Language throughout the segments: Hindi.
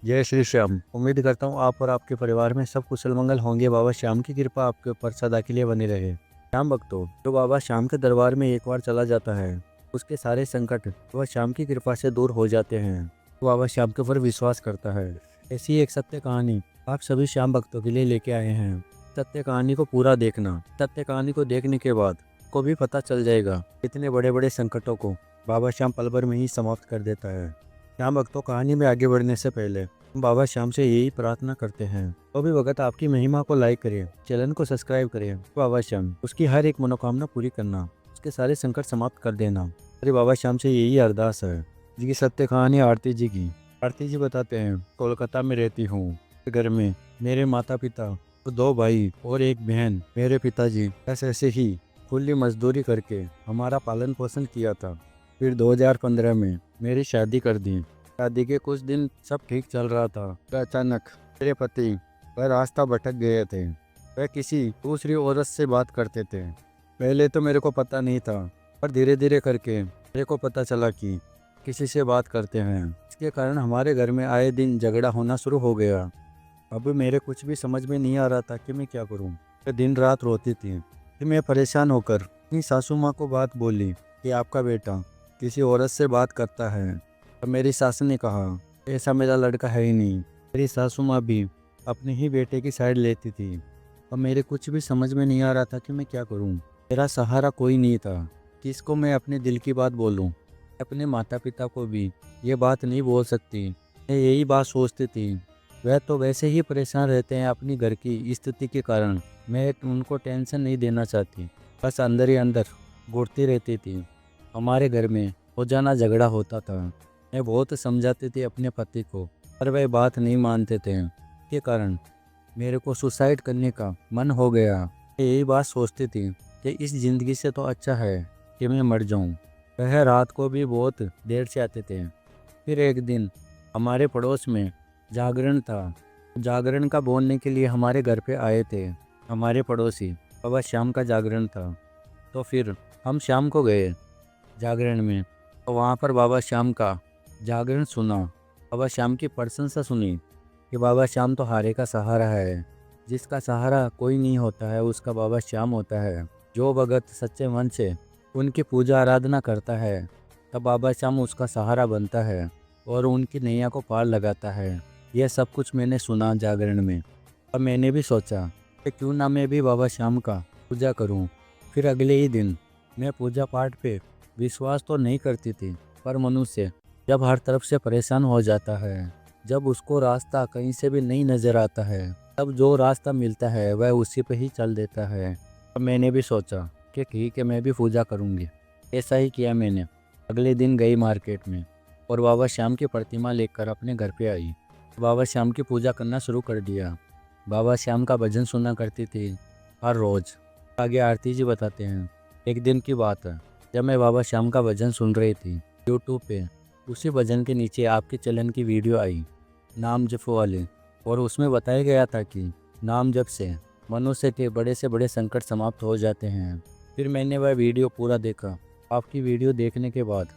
जय श्री श्याम। उम्मीद करता हूँ आप और आपके परिवार में सब कुशल मंगल होंगे। बाबा श्याम की कृपा आपके ऊपर सदा के लिए बनी रहे। श्याम भक्तों, जो बाबा श्याम के दरबार में एक बार चला जाता है उसके सारे संकट बाबा श्याम की कृपा से दूर हो जाते हैं। तो बाबा श्याम के ऊपर विश्वास करता है। ऐसी एक सत्य कहानी आप सभी श्याम भक्तों के लिए लेके आए हैं। सत्य कहानी को पूरा देखना। सत्य कहानी को देखने के बाद को भी पता चल जाएगा इतने बड़े बड़े संकटों को बाबा श्याम पल भर में ही समाप्त कर देता है। श्याम भक्तों, कहानी में आगे बढ़ने से पहले हम बाबा श्याम से यही प्रार्थना करते हैं, तो भी भगत आपकी महिमा को लाइक करें, चैनल को सब्सक्राइब करें। बाबा श्याम उसकी हर एक मनोकामना पूरी करना, उसके सारे संकट समाप्त कर देना। अरे बाबा श्याम से यही अरदास है। जी की सत्य कहानी आरती जी की। आरती जी बताते हैं, कोलकाता में रहती हूँ। घर में मेरे माता पिता, 2 भाई और एक बहन। मेरे पिताजी बस ऐसे ही खुली मजदूरी करके हमारा पालन पोषण किया था। फिर 2015 में मेरी शादी कर दी। शादी के कुछ दिन सब ठीक चल रहा था। फिर अचानक मेरे पति वह रास्ता भटक गए थे। वह किसी दूसरी औरत से बात करते थे। पहले तो मेरे को पता नहीं था, पर धीरे धीरे करके मेरे को पता चला कि किसी से बात करते हैं। इसके कारण हमारे घर में आए दिन झगड़ा होना शुरू हो गया। अब मेरे कुछ भी समझ में नहीं आ रहा था कि मैं क्या करूं। वह दिन रात रोती थी। फिर मैं परेशान होकर अपनी सासू माँ को बात बोली कि आपका बेटा किसी औरत से बात करता है। अब मेरी सास ने कहा, ऐसा मेरा लड़का है ही नहीं। मेरी सासू माँ भी अपने ही बेटे की साइड लेती थी। अब मेरे कुछ भी समझ में नहीं आ रहा था कि मैं क्या करूं। मेरा सहारा कोई नहीं था। किसको मैं अपने दिल की बात बोलूं। अपने माता पिता को भी ये बात नहीं बोल सकती। मैं यही बात सोचती थी। वह तो वैसे ही परेशान रहते हैं अपनी घर की स्थिति के कारण। मैं उनको टेंशन नहीं देना चाहती, बस अंदर ही अंदर घुटती रहती थी। हमारे घर में रोजाना झगड़ा होता था। मैं बहुत समझाती थी अपने पति को, पर वह बात नहीं मानते थे। के कारण मेरे को सुसाइड करने का मन हो गया। मैं यही बात सोचती थी कि इस ज़िंदगी से तो अच्छा है कि मैं मर जाऊं। वह रात को भी बहुत देर से आते थे। फिर एक दिन हमारे पड़ोस में जागरण था। जागरण का बोलने के लिए हमारे घर पे आए थे हमारे पड़ोसी। बाबा श्याम का जागरण था। तो फिर हम शाम को गए जागरण में। तो वहाँ पर बाबा श्याम का जागरण सुना। बाबा श्याम की प्रशंसा सुनी कि बाबा श्याम तो हारे का सहारा है। जिसका सहारा कोई नहीं होता है उसका बाबा श्याम होता है। जो भगत सच्चे मन से उनकी पूजा आराधना करता है, तब बाबा श्याम उसका सहारा बनता है और उनकी नैया को पार लगाता है। यह सब कुछ मैंने सुना जागरण में। अब मैंने भी सोचा कि क्यों ना मैं भी बाबा श्याम का पूजा करूं। फिर अगले ही दिन मैं पूजा पाठ पे विश्वास तो नहीं करती थी, पर मनुष्य जब हर तरफ से परेशान हो जाता है, जब उसको रास्ता कहीं से भी नहीं नज़र आता है, तब जो रास्ता मिलता है वह उसी पे ही चल देता है। अब मैंने भी सोचा कि ठीक है, मैं भी पूजा करूँगी। ऐसा ही किया मैंने। अगले दिन गई मार्केट में और बाबा श्याम की प्रतिमा लेकर अपने घर पे आई। बाबा श्याम की पूजा करना शुरू कर दिया। बाबा श्याम का भजन सुना करती थी हर रोज़। आगे आरती जी बताते हैं, एक दिन की बात है जब मैं बाबा श्याम का भजन सुन रही थी यूट्यूब पे। उसी भजन के नीचे आपके चैनल की वीडियो आई, नाम जप वाले, और उसमें बताया गया था कि नाम जप से मनुष्य के बड़े से बड़े संकट समाप्त हो जाते हैं। फिर मैंने वह वीडियो पूरा देखा। आपकी वीडियो देखने के बाद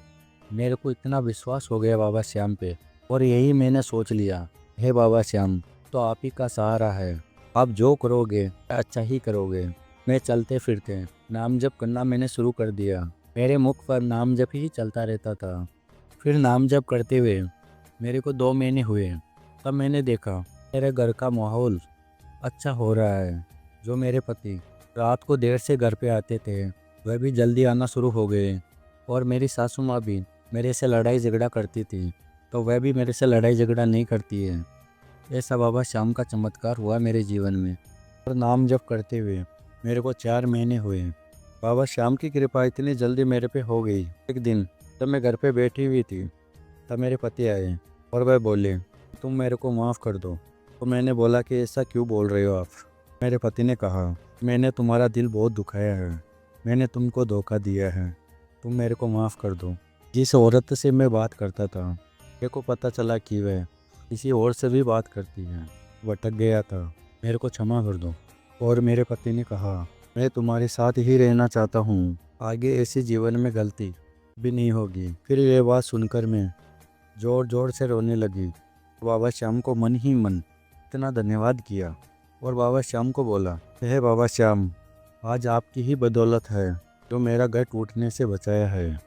मेरे को इतना विश्वास हो गया बाबा श्याम पे, और यही मैंने सोच लिया, हे बाबा श्याम तो आप ही का सहारा है। आप जो करोगे अच्छा ही करोगे। मैं चलते फिरते नाम जप करना मैंने शुरू कर दिया। मेरे मुख पर नाम जप ही चलता रहता था। फिर नाम जप करते हुए मेरे को 2 महीने हुए। तब मैंने देखा मेरे घर का माहौल अच्छा हो रहा है। जो मेरे पति रात को देर से घर पे आते थे वह भी जल्दी आना शुरू हो गए, और मेरी सासू माँ भी मेरे से लड़ाई झगड़ा करती थी तो वह भी मेरे से लड़ाई झगड़ा नहीं करती है। ऐसा बाबा श्याम का चमत्कार हुआ मेरे जीवन में। और नाम जप करते हुए मेरे को 4 महीने हुए। बाबा श्याम की कृपा इतनी जल्दी मेरे पे हो गई। एक दिन जब मैं घर पे बैठी हुई थी तब मेरे पति आए और वह बोले, तुम मेरे को माफ़ कर दो। तो मैंने बोला कि ऐसा क्यों बोल रहे हो आप। मेरे पति ने कहा, मैंने तुम्हारा दिल बहुत दुखाया है, मैंने तुमको धोखा दिया है, तुम मेरे को माफ़ कर दो। जिस औरत से मैं बात करता था मेरे को पता चला कि वह किसी और से भी बात करती है। भटक गया था, मेरे को क्षमा कर दो। और मेरे पति ने कहा, मैं तुम्हारे साथ ही रहना चाहता हूँ, आगे ऐसी जीवन में गलती भी नहीं होगी। फिर ये बात सुनकर मैं ज़ोर ज़ोर से रोने लगी। बाबा श्याम को मन ही मन इतना धन्यवाद किया और बाबा श्याम को बोला, हे बाबा श्याम, आज आपकी ही बदौलत है जो मेरा घर टूटने से बचाया है।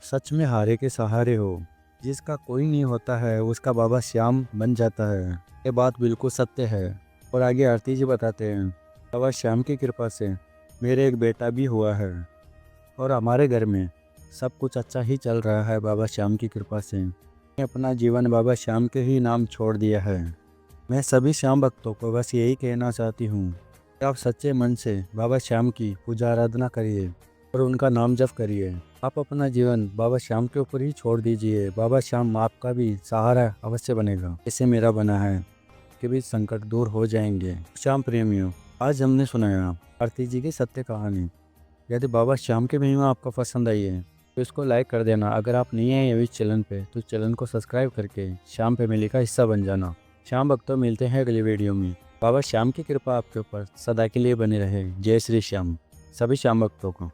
सच में हारे के सहारे हो, जिसका कोई नहीं होता है उसका बाबा श्याम बन जाता है। ये बात बिल्कुल सत्य है। और आगे आरती जी बताते हैं, बाबा श्याम की कृपा से मेरे एक बेटा भी हुआ है और हमारे घर में सब कुछ अच्छा ही चल रहा है बाबा श्याम की कृपा से। मैंने अपना जीवन बाबा श्याम के ही नाम छोड़ दिया है। मैं सभी श्याम भक्तों को बस यही कहना चाहती हूँ कि आप सच्चे मन से बाबा श्याम की पूजा आराधना करिए और उनका नाम जप करिए। आप अपना जीवन बाबा श्याम के ऊपर ही छोड़ दीजिए। बाबा श्याम आपका भी सहारा अवश्य बनेगा, जैसे मेरा बना है। के भी संकट दूर हो जाएंगे। श्याम प्रेमियों, आज हमने सुनाया आरती जी की सत्य कहानी। यदि बाबा श्याम की महिमा आपको पसंद आई है तो इसको लाइक कर देना। अगर आप नहीं हैं इस चैनल पे तो चैनल को सब्सक्राइब करके श्याम फैमिली का हिस्सा बन जाना। श्याम भक्तों, मिलते हैं अगली वीडियो में। बाबा श्याम की कृपा आपके ऊपर सदा के लिए बनी रहे। जय श्री श्याम सभी श्याम भक्तों को।